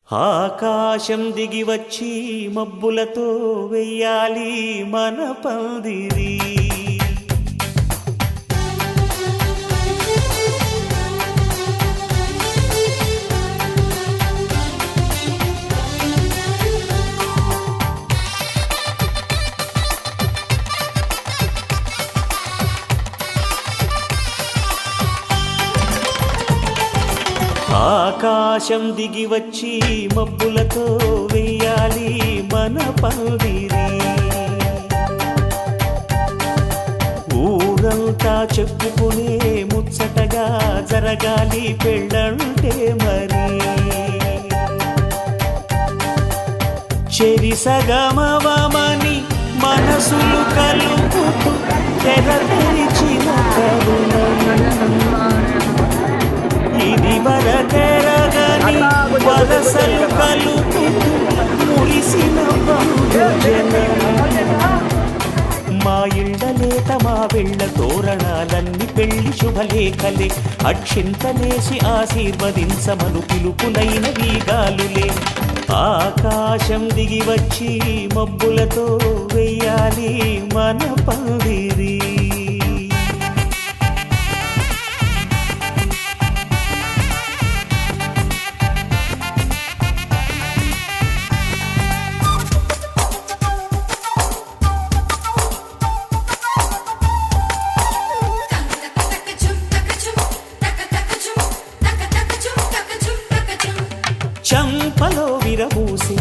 ఆకాశం దిగి వచ్చి మబ్బులతో వెయ్యాలి మన పందిరి. ఆకాశం దిగి వచ్చి మబ్బులతో వెయ్యాలి మన పందిరి. ఊరంతా చెప్పుకునే ముచ్చటగా జరగాలి పెళ్ళంటే మరి. చెరిసగమవమని మనసులు కలుపుతూ తెర తెరిచిన కరుణం ఇది వరకెరగని వలసలు కలుపుతూ మురిసిన బంధుజనం. మా ఇళ్ళలేత మా వెళ్ళ తోరణాలన్నీ పెళ్లి శుభలేఖలే. అక్షింతలేసి ఆశీర్వదించమను పిలుపులైన వీగాలులే. ఆకాశం దిగి వచ్చి మబ్బులతో వెయ్యాలి మన పందిరి. చంపలో విరబూసి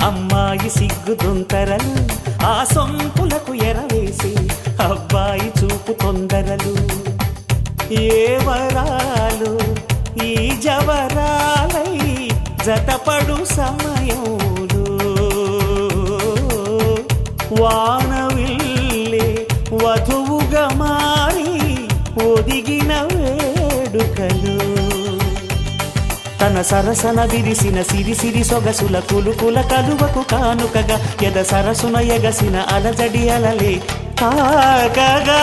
అమ్మాయి సిగ్గుదొంతరలు, ఆ సొంపులకు ఎరవేసి అబ్బాయి చూపు తొందరలు. ఏ వరాలు ఈ జవరాలై జతపడు సమయంలో వానవిల్లే వధువుగా మారి ఒదిగిన వేడుకలు. తన సరసన విరిసిన సిరిసిరి సొగసుల కులుకుల కలువకు కానుకగా ఎద సరసున ఎగసిన అలజడి అలలే తాకగా.